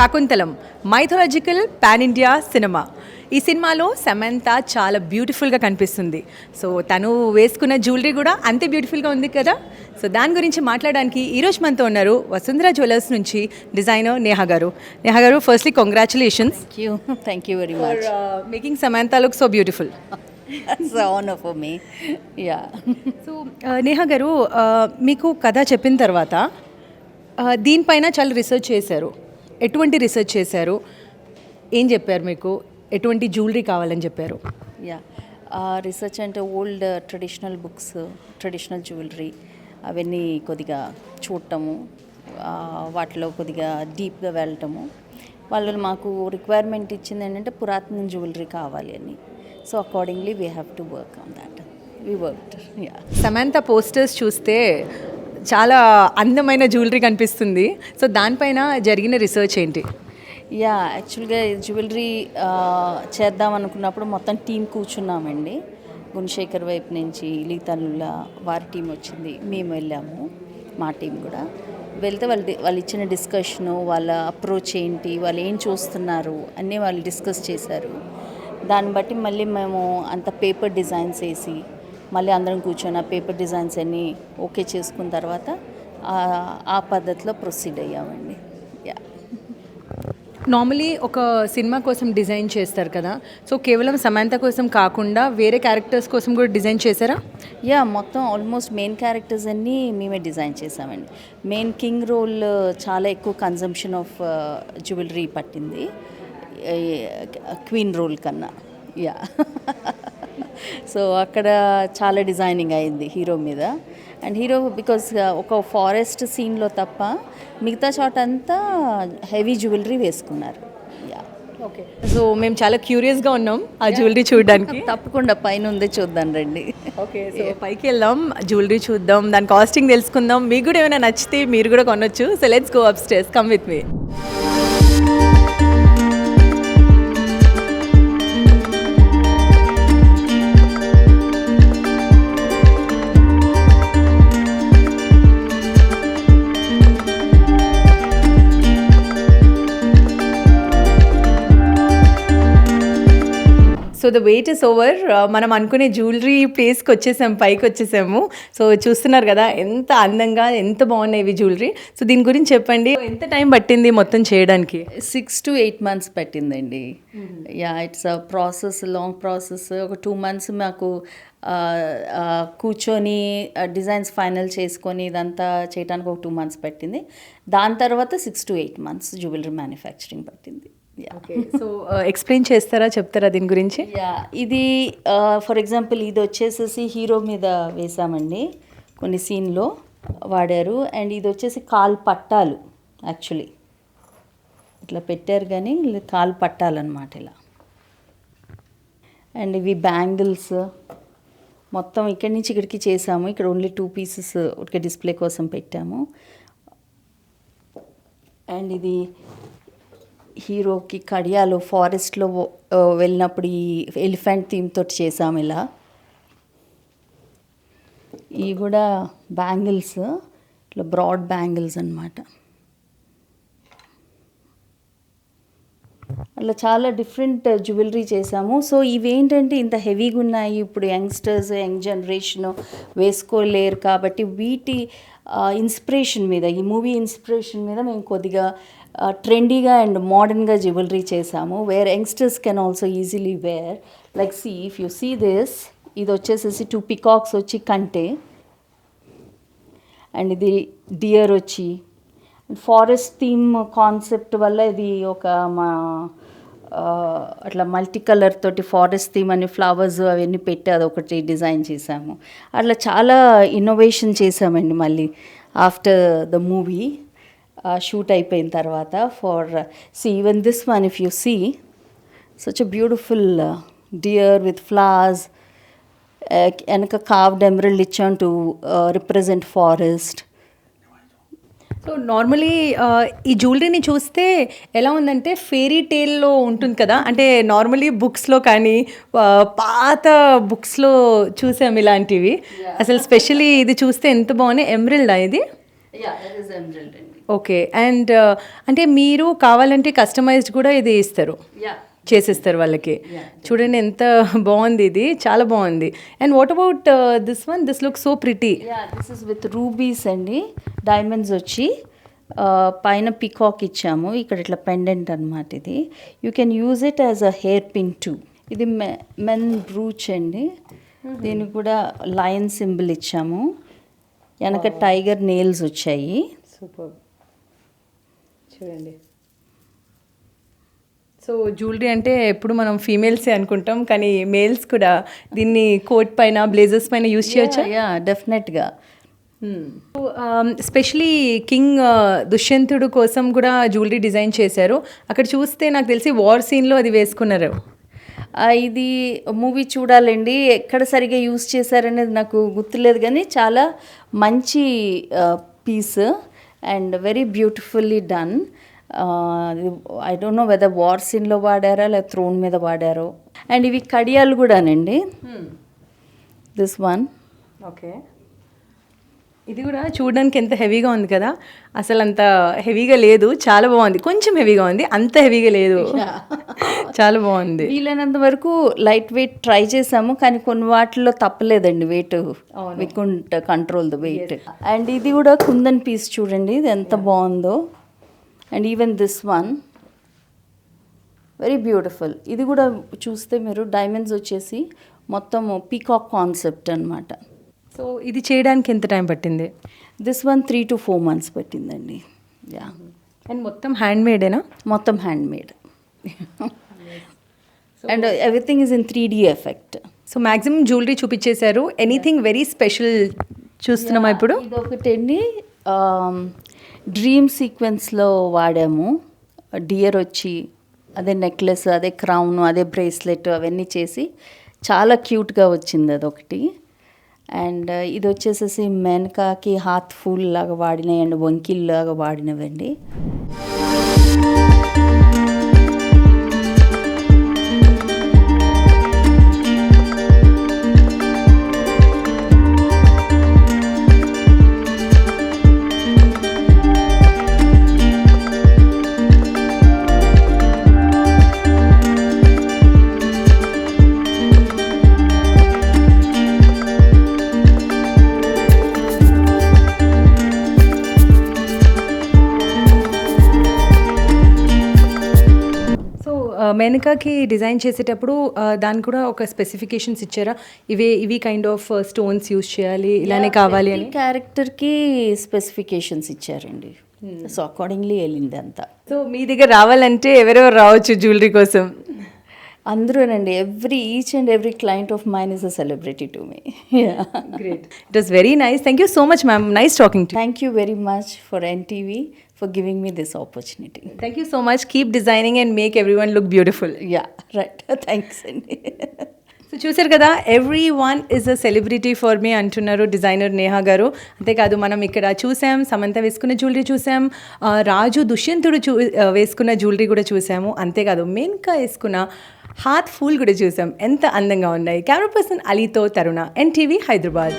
Shaakuntalam mythological pan India cinema. ఈ సినిమాలో సమంత చాలా బ్యూటిఫుల్గా కనిపిస్తుంది. సో తను వేసుకున్న జ్యువెలరీ కూడా అంతే బ్యూటిఫుల్గా ఉంది కదా. సో దాని గురించి మాట్లాడడానికి ఈరోజు మనతో ఉన్నారు వసుంధర జ్యువెలర్స్ నుంచి డిజైనర్ నేహా గారు. నేహా గారు, firstly congratulations. Thank you very much. Making Samantha look so beautiful. It's an honor for me. Yeah. So Neha గారు, మీకు కథ చెప్పిన తర్వాత దీనిపైన చాలా రీసెర్చ్ చేశారు. ఎటువంటి రీసెర్చ్ చేశారు? ఏం చెప్పారు మీకు? ఎటువంటి జ్యువెలరీ కావాలని చెప్పారు? యా, రీసెర్చ్ అంటే old traditional books, traditional jewellery అవన్నీ కొద్దిగా చూడటము, వాటిలో కొద్దిగా డీప్గా వెళ్ళటము. వాళ్ళు మాకు రిక్వైర్మెంట్ ఇచ్చింది ఏంటంటే పురాతన జ్యువెలరీ కావాలి అని. So accordingly we have to work on that. We worked. Yeah, Samantha posters చూస్తే చాలా అందమైన జ్యువెలరీ కనిపిస్తుంది. సో దానిపైన జరిగిన రీసెర్చ్ ఏంటి? యా, యాక్చువల్గా జ్యువెలరీ చేద్దాం అనుకున్నప్పుడు మొత్తం టీం కూర్చున్నామండి. గుణశేఖర్ వైపు నుంచి లీతనుల వారి టీం వచ్చింది, మేము వెళ్ళాము, మా టీం కూడా వెళ్తే వాళ్ళు ఇచ్చిన డిస్కషను, వాళ్ళ అప్రోచ్ ఏంటి, వాళ్ళు ఏం చూస్తున్నారు అన్నీ వాళ్ళు డిస్కస్ చేశారు. దాన్ని బట్టి మళ్ళీ మేము అంత పేపర్ డిజైన్స్ వేసి మళ్ళీ అందరం కూర్చొని ఆ పేపర్ డిజైన్స్ అన్నీ ఓకే చేసుకున్న తర్వాత ఆ పద్ధతిలో ప్రొసీడ్ అయ్యామండి. యా, నార్మలీ ఒక సినిమా కోసం డిజైన్ చేస్తారు కదా. సో కేవలం సమంత కోసం కాకుండా వేరే క్యారెక్టర్స్ కోసం కూడా డిజైన్ చేశారా? యా, మొత్తం ఆల్మోస్ట్ మెయిన్ క్యారెక్టర్స్ అన్నీ మేమే డిజైన్ చేసామండి. మెయిన్ కింగ్ రోల్ చాలా ఎక్కువ కన్జంప్షన్ ఆఫ్ జ్యువెలరీ పట్టింది క్వీన్ రోల్ కన్నా. యా, సో అక్కడ చాలా డిజైనింగ్ అయింది హీరో మీద. అండ్ హీరో బికాజ్ ఒక ఫారెస్ట్ సీన్లో తప్ప మిగతా షాట్ అంతా హెవీ జ్యువెలరీ వేసుకున్నారు. Yeah, okay. సో మేము చాలా క్యూరియస్గా ఉన్నాం ఆ జ్యువెలరీ చూడడానికి. తప్పకుండా పైన ఉందే చూద్దాం రండి. ఓకే, సో పైకి వెళ్దాం, జ్యువెలరీ చూద్దాం, దాని కాస్టింగ్ తెలుసుకుందాం. మీకు కూడా ఏమైనా నచ్చితే మీరు కూడా కొనొచ్చు. So let's go up stairs, come with me. So the weight is over. మనం అనుకునే జ్యువెలరీ ప్లేస్కి వచ్చేసాము, పైకి వచ్చేసాము. సో చూస్తున్నారు కదా ఎంత అందంగా, ఎంత బాగున్నాయి ఇవి జ్యువెలరీ. సో దీని గురించి చెప్పండి, ఎంత టైం పట్టింది మొత్తం చేయడానికి? 6 to 8 months పట్టిందండి. Yeah, it's a process, long process. ఒక 2 months మాకు కూర్చొని డిజైన్స్ ఫైనల్ చేసుకొని ఇదంతా చేయడానికి ఒక 2 months పట్టింది. దాని తర్వాత 6 to 8 months జ్యువెలరీ మ్యానుఫ్యాక్చరింగ్ పట్టింది. ఓకే, సో ఎక్స్ప్లెయిన్ చేస్తారా, చెప్తారా దీని గురించి? యా, ఇది ఫర్ ఎగ్జాంపుల్ ఇది వచ్చేసేసి హీరో మీద వేసామండి, కొన్ని సీన్లో వాడారు. అండ్ ఇది వచ్చేసి కాలు పట్టాలు, యాక్చువల్లీ ఇట్లా పెట్టారు కానీ కాలు పట్టాలన్నమాట ఇలా. అండ్ ఇవి బ్యాంగిల్స్ మొత్తం ఇక్కడి నుంచి ఇక్కడికి చేసాము. ఇక్కడ ఓన్లీ 2 pieces ఒక డిస్ప్లే కోసం పెట్టాము. అండ్ ఇది హీరోకి కడియాలు ఫారెస్ట్లో వెళ్ళినప్పుడు ఈ ఎలిఫెంట్ థీమ్ తోటి చేసాము ఇలా. ఇవి కూడా బ్యాంగిల్స్, ఇట్లా బ్రాడ్ బ్యాంగిల్స్ అన్నమాట. అట్లా చాలా డిఫరెంట్ జ్యువెలరీ చేసాము. సో ఇవేంటంటే ఇంత హెవీగా ఉన్నాయి, ఇప్పుడు యంగ్స్టర్స్, యంగ్ జనరేషన్ వేసుకోలేరు కాబట్టి వీటి ఇన్స్పిరేషన్ మీద, ఈ మూవీ ఇన్స్పిరేషన్ మీద మేము కొద్దిగా ట్రెండీగా అండ్ మోడర్న్గా జ్యువెలరీ చేసాము, where youngsters can also easily wear. Like see, if you see this, ఇది వచ్చేసేసి 2 peacocks వచ్చి కంటే, అండ్ ఇది డియర్ వచ్చి ఫారెస్ట్ థీమ్ కాన్సెప్ట్ వల్ల ఇది ఒక మా అట్లా మల్టీ కలర్ తోటి ఫారెస్ట్ థీమ్ అని ఫ్లవర్స్ అవన్నీ పెట్టి అదొకటి డిజైన్ చేసాము. అట్లా చాలా ఇన్నోవేషన్ చేసామండి మళ్ళీ ఆఫ్టర్ ద మూవీ షూట్ అయిపోయిన తర్వాత. For see even this one, if you see such a beautiful deer with flowers, వెనక కార్వ్డ్ ఎమరల్డ్ ఇచ్చాం to represent forest. So normally ఈ జ్యువెలరీని చూస్తే ఎలా ఉందంటే ఫెయిరీ టేల్లో ఉంటుంది కదా. అంటే నార్మలీ బుక్స్లో కానీ పాత బుక్స్లో చూసాం ఇలాంటివి. అసలు స్పెషల్లీ ఇది చూస్తే ఎంత బాగున్నాయి. ఎమరల్డా ఇది? యా దట్ ఇస్ ఎమరల్డ్ అండి. ఓకే. అండ్ అంటే మీరు కావాలంటే కస్టమైజ్డ్ కూడా ఇది ఇస్తారు, యా చేసిస్తారు వాళ్ళకి. చూడండి ఎంత బాగుంది, ఇది చాలా బాగుంది. And what about this one, this look so pretty. Yeah this is with rubies అండి, డైమండ్స్ వచ్చి పైన పికాక్ ఇచ్చాము, ఇక్కడ ఇట్లా పెండెంట్ అనమాట. ఇది you can use it as a hair pin to. ఇది మెన్ బ్రూచ్ అండి, దీనికి కూడా లయన్ సింబల్ ఇచ్చాము, వెనక టైగర్ నెయిల్స్ వచ్చాయి. సూపర్, చూడండి. సో జ్యువెలరీ అంటే ఎప్పుడు మనం ఫీమేల్సే అనుకుంటాం, కానీ మేల్స్ కూడా దీన్ని కోట్ పైన, బ్లేజర్స్ పైన యూస్ చేయొచ్చా? యా డెఫినెట్గా. స్పెషలీ కింగ్ దుష్యంతుడు కోసం కూడా జ్యువెలరీ డిజైన్ చేశారు. అక్కడ చూస్తే నాకు తెలిసి వార్ సీన్లో అది వేసుకున్నారు. ఇది మూవీ చూడాలండి, ఎక్కడ సరిగా యూస్ చేశారనేది నాకు గుర్తులేదు, కానీ చాలా మంచి piece and very beautifully done. I don't know whether war సీన్లో వాడారా లేదా థ్రోన్ మీద వాడారో. అండ్ ఇవి కడియాలు కూడానండి, దిస్ వన్. ఓకే, ఇది కూడా చూడడానికి ఎంత హెవీగా ఉంది కదా, అసలు అంత హెవీగా లేదు, చాలా బాగుంది. కొంచెం హెవీగా ఉంది, అంత హెవీగా లేదు, చాలా బాగుంది. వీలైనంత వరకు లైట్ వెయిట్ ట్రై చేసాము, కానీ కొన్ని వాటిల్లో తప్పలేదండి weight, we can't control the weight. And ఇది కూడా కుందన్ పీస్ చూడండి, ఇది ఎంత బాగుందో. And even this one very beautiful. ఇది కూడా చూస్తే మీరు డైమండ్స్ వచ్చేసి మొత్తం పీకాక్ కాన్సెప్ట్ అనమాట. సో ఇది చేయడానికి ఎంత టైం పట్టింది? దిస్ వన్ 3 to 4 months పట్టిందండి. యా, అండ్ మొత్తం హ్యాండ్ మేడేనా? మొత్తం hand made. And everything is in 3D effect. So maximum jewellery చూపించేశారు. ఎనీథింగ్ వెరీ స్పెషల్ చూస్తున్నామా ఇప్పుడు? ఇదొకటండి, డ్రీమ్ సీక్వెన్స్లో వాడాము. డియర్ వచ్చి అదే నెక్లెస్, అదే క్రౌన్, అదే బ్రేస్లెట్ అవన్నీ చేసి చాలా క్యూట్గా వచ్చింది అదొకటి. అండ్ ఇది వచ్చేసేసి మెనకాకి హాత్ ఫూల్ లాగా వాడినవి అండ్ వంకిల్ లాగా వాడినవండి. మెనకాకి డిజైన్ చేసేటప్పుడు దానికి కూడా ఒక స్పెసిఫికేషన్స్ ఇచ్చారా? ఇవి కైండ్ ఆఫ్ స్టోన్స్ యూస్ చేయాలి, ఇలానే కావాలి అని? క్యారెక్టర్కి స్పెసిఫికేషన్స్ ఇచ్చారండి, సో అకార్డింగ్లీ వెళ్ళింది అంతా. సో మీ దగ్గర రావాలంటే ఎవరెవరు రావచ్చు జ్యువెలరీ కోసం? అందరూనండి, each and every client of mine is a celebrity to me. Great, it was very nice. Thank you so much ma'am, nice talking to you. Thank you very much for NTV for giving me this opportunity. Thank you so much. Keep designing and make everyone look beautiful. Yeah, right. Thanks, Andy. So చూసారు కదా, every one is a celebrity for me అంటున్నారు designer Neha గారు. అంతేకాదు మనం ఇక్కడ చూసాం సమంత వేసుకున్న jewellery చూసాం, రాజు దుష్యంతుడు వేసుకున్న జ్యువెలరీ కూడా చూసాము. అంతేకాదు మెనకా వేసుకున్న హాత్ ఫూల్ కూడా చూసాం. ఎంత అందంగా ఉన్నాయి. కెమెరా పర్సన్ అలీతో తరుణ, NTV హైదరాబాద్.